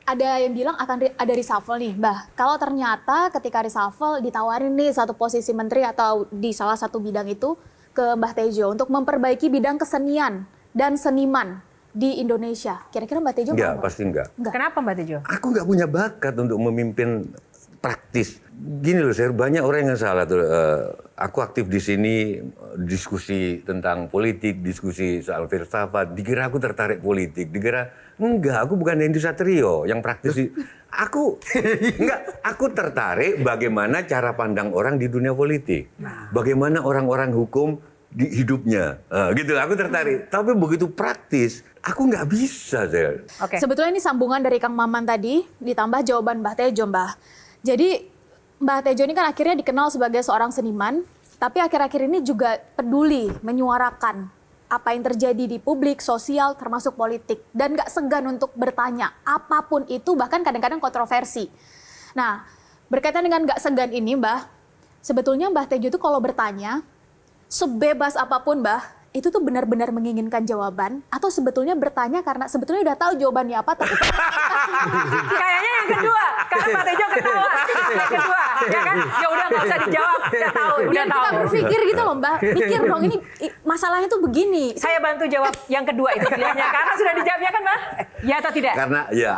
ada yang bilang akan ada reshuffle nih, Mbah. Kalau ternyata ketika reshuffle ditawarin nih satu posisi menteri atau di salah satu bidang itu ke Mbah Tejo untuk memperbaiki bidang kesenian dan seniman di Indonesia. Kira-kira Mbah Tejo Enggak, pasti enggak. Kenapa Mbak Tejo? Aku nggak punya bakat untuk memimpin praktis. Gini loh, saya banyak orang yang salah tuh. Aku aktif di sini diskusi tentang politik, diskusi soal filsafat. Dikira aku tertarik politik, dikira enggak. Aku bukan Hendy Satrio yang praktis. Aku enggak. Aku tertarik bagaimana cara pandang orang di dunia politik, bagaimana orang-orang hukum di hidupnya, gitu. Aku tertarik. Tapi begitu praktis, aku nggak bisa, saya. Oke. Sebetulnya ini sambungan dari Kang Maman tadi, ditambah jawaban Mbah Tejo, Mbah. Jadi Mbah Tejo ini kan akhirnya dikenal sebagai seorang seniman, tapi akhir-akhir ini juga peduli menyuarakan apa yang terjadi di publik, sosial, termasuk politik. Dan nggak segan untuk bertanya, apapun itu, bahkan kadang-kadang kontroversi. Nah, berkaitan dengan nggak segan ini, Mbah, sebetulnya Mbah Tejo itu kalau bertanya, sebebas apapun, Mbah, itu tuh benar-benar menginginkan jawaban atau sebetulnya bertanya karena sebetulnya udah tahu jawabannya apa tapi Kayaknya yang kedua, karena Pak Tejo ketawa. Yang kedua, ya kan? Ya udah nggak usah dijawab, udah tahu, udah biar kita tahu. berpikir gitu loh, Mbak. Pikir dong, ini masalahnya tuh begini. Saya bantu jawab yang kedua itu pilihannya, karena sudah dijawabnya kan, Mbak? Ya atau tidak? Karena ya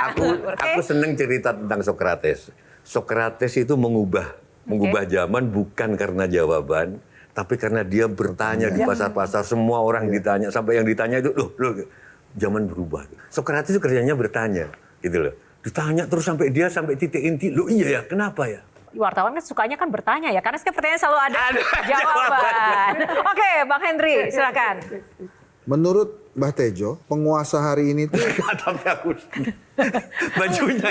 aku seneng cerita tentang Socrates. Socrates itu mengubah zaman bukan karena jawaban, tapi karena dia bertanya di pasar-pasar, semua orang ditanya, sampai yang ditanya itu, loh, zaman berubah. Socrates itu kerjanya bertanya, gitu loh. Ditanya terus sampai titik inti, loh iya ya, kenapa ya? Wartawan kan sukanya kan bertanya ya, karena setiap pertanyaan selalu ada jawaban. Oke, Bang Henry, silakan. Menurut Mbah Tejo, penguasa hari ini tuh Tapi aku bajunya.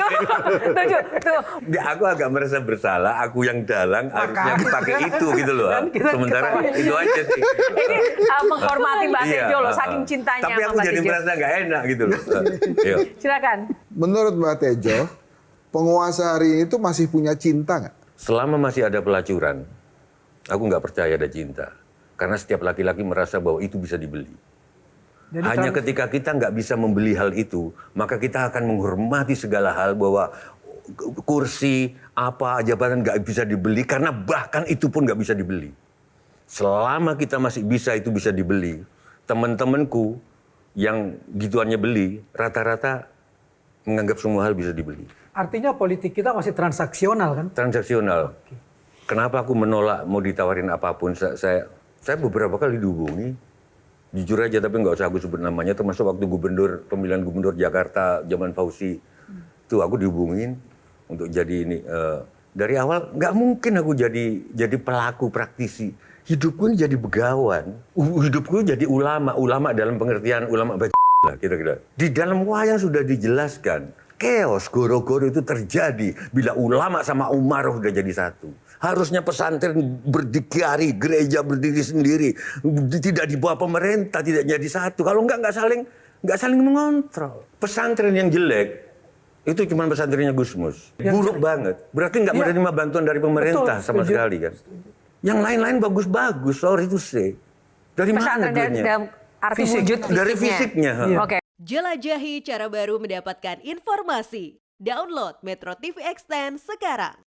Tuh. Aku agak merasa bersalah, aku yang dalang harusnya pakai itu gitu loh. Sementara itu aja sih. Ini menghormati Mbak Tejo loh, saking cintanya Tapi aku sama Mbak jadi Tejo. merasa nggak enak gitu loh. Yuk. Silakan. menurut Mbah Tejo, penguasa hari ini tuh masih punya cinta nggak? Selama masih ada pelacuran, aku nggak percaya ada cinta. Karena setiap laki-laki merasa bahwa itu bisa dibeli. Jadi Hanya ketika kita nggak bisa membeli hal itu, maka kita akan menghormati segala hal bahwa kursi, apa, jabatan nggak bisa dibeli, karena bahkan itu pun nggak bisa dibeli. Selama kita masih bisa, itu bisa dibeli. Teman-temanku yang gituannya beli, rata-rata menganggap semua hal bisa dibeli. artinya politik kita masih transaksional kan? Transaksional. Kenapa aku menolak mau ditawarin apapun? Saya beberapa kali dihubungi. Jujur aja, tapi nggak usah aku sebut namanya, termasuk waktu pemilihan gubernur Jakarta zaman Fauzi. Tuh aku dihubungin untuk jadi ini. Dari awal nggak mungkin aku jadi pelaku praktisi. Hidupku ini jadi begawan. Hidupku jadi ulama dalam pengertian ulama baca lah kira-kira. Di dalam wayang sudah dijelaskan, chaos goro-goro itu terjadi bila ulama sama umaroh udah jadi satu. Harusnya pesantren berdikari, gereja berdiri sendiri, tidak di bawah pemerintah, tidak jadi satu. Kalau nggak saling mengontrol. Pesantren yang jelek itu cuma pesantrennya Gusmus, buruk banget. Berarti nggak menerima bantuan dari pemerintah sama sekali kan. Yang lain-lain bagus-bagus, sorry to say. Dari mana duitnya? Dalam arti wujud fisiknya. Dari fisiknya. Oke. Jelajahi cara baru mendapatkan informasi. Download Metro TV Extend sekarang.